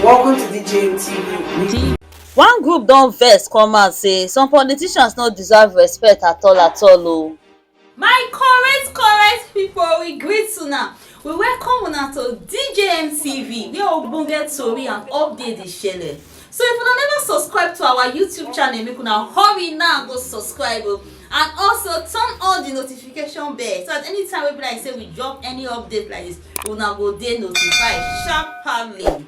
Welcome to DJM TV. One group don vex come out say some politicians no deserve respect at all o. My correct people, we greet una. We welcome una to DJM TV where ogbonge tori and update dey shele. So if una never subscribe to our YouTube channel, make una hurry now go subscribe o, and also turn on the notification bell so that anytime we be like say we drop any update like this, una go dey notified sharply.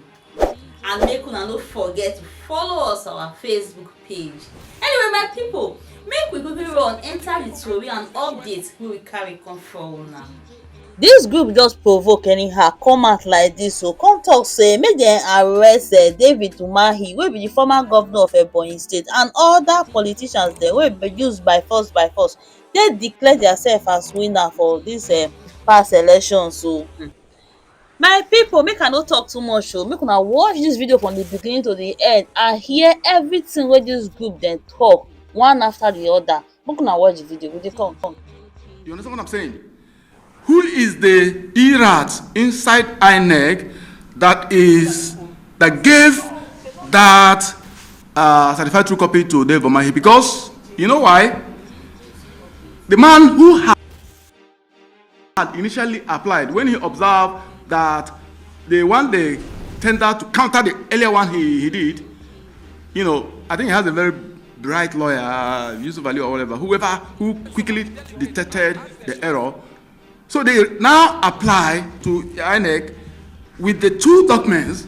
And make una no forget to follow us on our Facebook page. Anyway, my people, make we quickly run enter the tori and update wey we carry come for una. Dis group just provoke anyhow come out like dis o, come talk say make dem arrest David Umahi wey be the former governor of Ebonyi State and other politicians dem wey be used by force dey declare theirself as winner for dis past elections o. My people, make I no talk too much o, make una watch dis video from the beginning to the end and hear everything wey dis group dem talk one after the other. Make una watch the video, we dey come. You understand what I'm saying? Who is the ERAT inside INEC that gave that certified true copy to Dave Umahi? Because you know why? The man who had initially applied, when he observed that the one they tender to counter the earlier one he did, you know, I think he has a very bright lawyer, Yusuf Ali or whatever, who quickly detected the error. So they now apply to INEC with the two documents.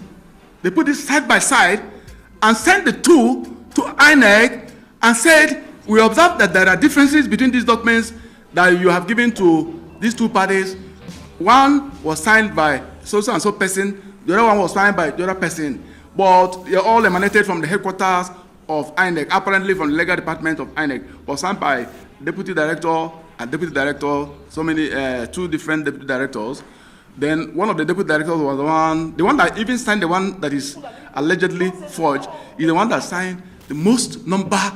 They put it side by side and send the two to INEC and said, we observe that there are differences between these documents that you have given to these two parties. One was signed by so and so person, the other one was signed by the other person, but they all emanated from the headquarters of INEC, apparently from the legal department of INEC, but signed by deputy director and deputy director, two different deputy directors. Then one of the deputy directors was the one that even signed the one that is allegedly forged, is the one that signed the most number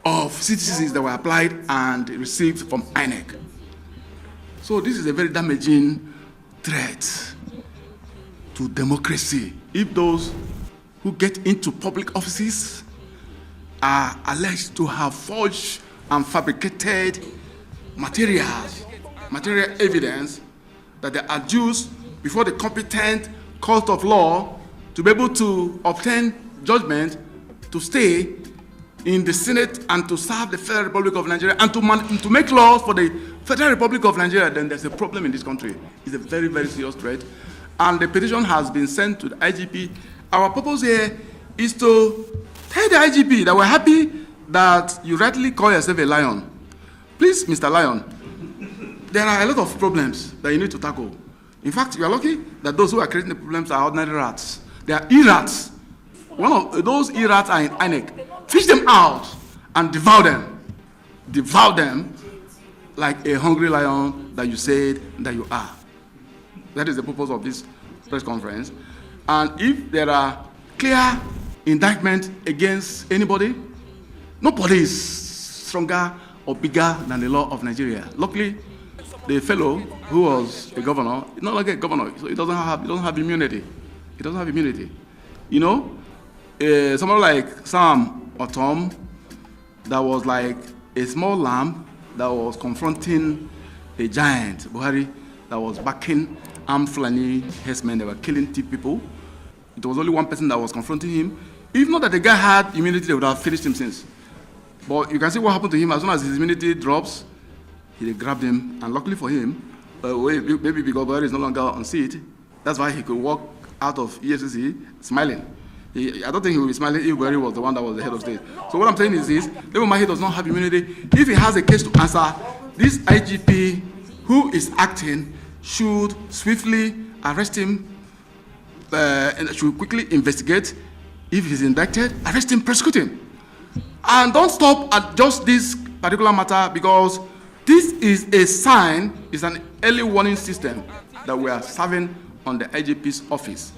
of citizens that were applied and received from INEC. So this is a very damaging threat to democracy. If those who get into public offices are alleged to have forged and fabricated material evidence that they adduce before the competent court of law to be able to obtain judgment to stay in the Senate and to serve the Federal Republic of Nigeria and to make laws for the Federal Republic of Nigeria, then there's a problem in this country. It's a very, very serious threat. And the petition has been sent to the IGP. Our purpose here is to tell the IGP that we're happy that you rightly call yourself a lion. Please, Mr. Lion, there are a lot of problems that you need to tackle. In fact, you are lucky that those who are creating the problems are ordinary rats. They are E-rats. One of those E-rats are in INEC. Fish them out and devour them. Devour them like a hungry lion that you said that you are. That is the purpose of this press conference. And if there are clear indictments against anybody, nobody is stronger or bigger than the law of Nigeria. Luckily, the fellow who was a governor is not like a governor, so he doesn't have immunity. He doesn't have immunity. You know, someone like Sam or Tom, that was like a small lamb that was confronting a giant, Buhari, that was backing armed Fulani herdsmen that were killing people. It was only one person that was confronting him. If not that the guy had immunity, they would have finished him since. But you can see what happened to him. As soon as his immunity drops, he grabbed him, and luckily for him, maybe because Buhari is no longer on seat, that's why he could walk out of EFCC smiling. I don't think he will be smiling if Buhari was the one that was the head of state. So what I'm saying is this: David Umahi does not have immunity. If he has a case to answer, this IGP who is acting should swiftly arrest him and should quickly investigate. If he's indicted, arrest him, prosecute him. And don't stop at just this particular matter, because this is a sign, it's an early warning system that we are serving on the IGP's office.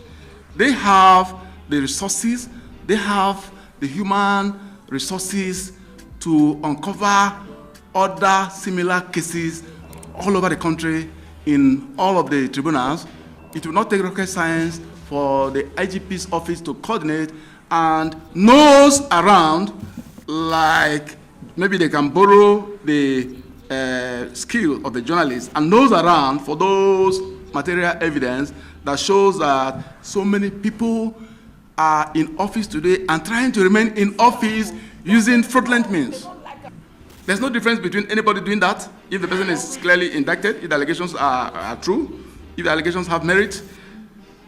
They have the resources, they have the human resources to uncover other similar cases all over the country in all of the tribunals. It will not take rocket science for the IGP's office to coordinate and nose around, like maybe they can borrow the skill of the journalist and nose around for those material evidence that shows that so many people are in office today and trying to remain in office using fraudulent means. There's no difference between anybody doing that if the person is clearly indicted, if the allegations are true, if the allegations have merit.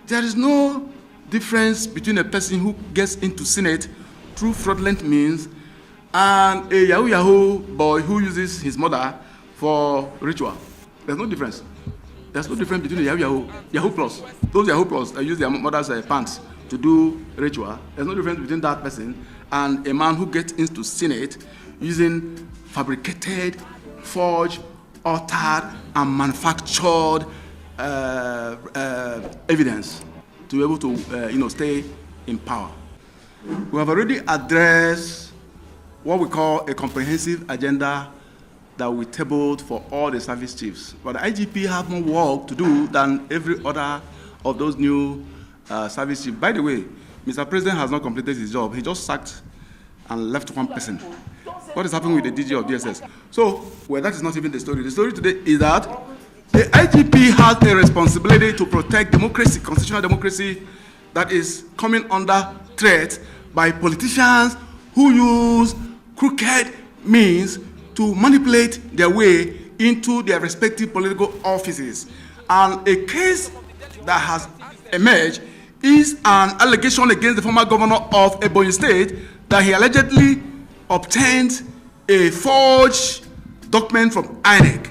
There is no difference between a person who gets into Senate through fraudulent means and a Yahoo boy who uses his mother for ritual. There's no difference. There's no difference between a Yahoo plus. Those Yahoo plus that use their mother's pants to do ritual. There's no difference between that person and a man who gets into Senate using fabricated, forged, altered, and manufactured evidence to be able to stay in power. We have already addressed what we call a comprehensive agenda that we tabled for all the service chiefs. But the IGP have more work to do than every other of those new service chiefs. By the way, Mr. President has not completed his job. He just sacked and left one person. What is happening with the DG of DSS? So, well, that is not even the story. The story today is that the IGP has a responsibility to protect democracy, constitutional democracy, that is coming under threat by politicians who use crooked means to manipulate their way into their respective political offices. And a case that has emerged is an allegation against the former governor of Ebonyi State that he allegedly obtained a forged document from INEC.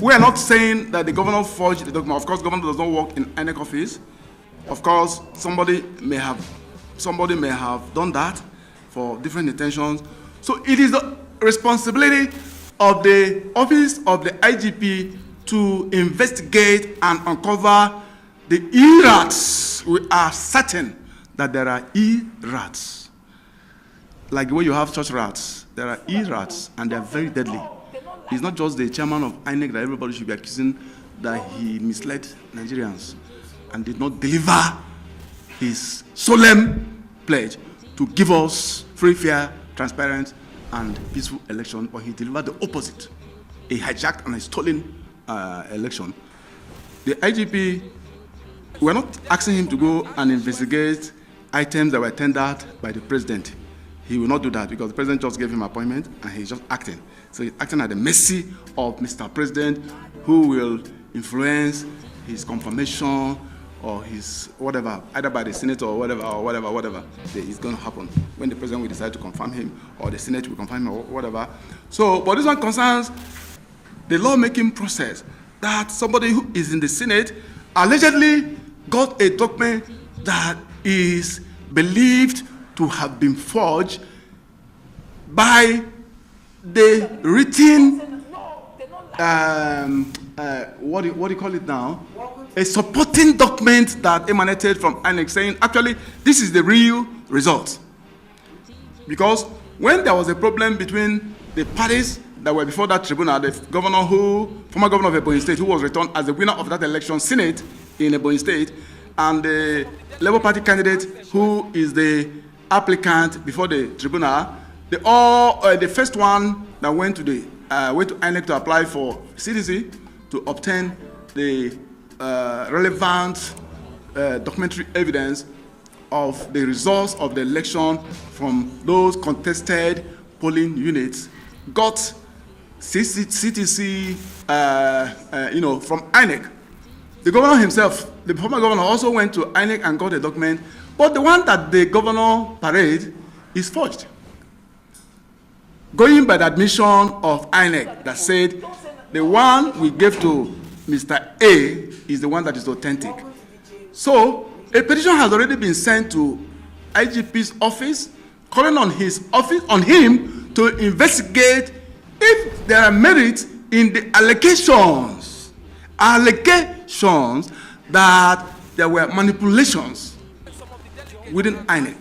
We are not saying that the governor forged the document. Of course, governor does not work in INEC office. Of course, somebody may have done that for different intentions. So it is the responsibility of the office of the IGP to investigate and uncover the e-rats. We are certain that there are e-rats. Like the way you have church rats, there are e-rats, and they are very deadly. It's not just the chairman of INEC that everybody should be accusing that he misled Nigerians and did not deliver his solemn pledge to give us free, fair, transparent, and peaceful election, but he delivered the opposite, a hijacked and a stolen election. The IGP, we're not asking him to go and investigate items that were tendered by the president. He will not do that because the president just gave him an appointment and he's just acting. So he's acting at the mercy of Mr. President, who will influence his confirmation or his whatever, either by the Senate or whatever is going to happen when the president will decide to confirm him or the Senate will confirm him or whatever. So, but this one concerns the lawmaking process, that somebody who is in the Senate allegedly got a document that is believed to have been forged by the written, what do you call it now? A supporting document that emanated from INEC saying, actually, this is the real result. Because when there was a problem between the parties that were before that tribunal, the former governor of Ebonyi State, who was returned as the winner of that election, Senate in Ebonyi State, and the Labour Party candidate who is the applicant before the tribunal, the first one that went to INEC to apply for CDC to obtain the relevant documentary evidence of the results of the election from those contested polling units, got CTC, from INEC. The governor himself, the former governor, also went to INEC and got a document, but the one that the governor parade is forged. Going by the admission of INEC that said the one we gave to Mr. A is the one that is authentic. So a petition has already been sent to IGP's office, calling on his office, on him to investigate if there are merits in the allegations that there were manipulations within INEC.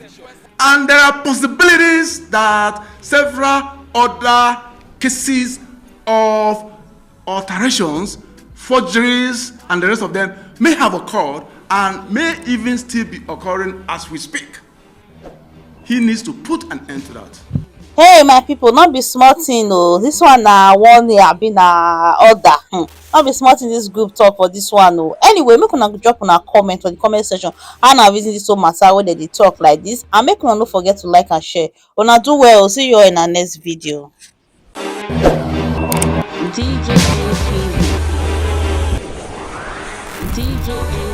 And there are possibilities that several other cases of alterations, forgeries, and the rest of them may have occurred and may even still be occurring as we speak. He needs to put an end to that. Hey my people, not be small thing oh. This one na one year be na other. Not be small thing this group talk for this one oh. Anyway, make una drop una comment for the comment section how na reason this whole matter wey dem dey talk like this, and make una no forget to like and share. Una do well. See you all in our next video. DJ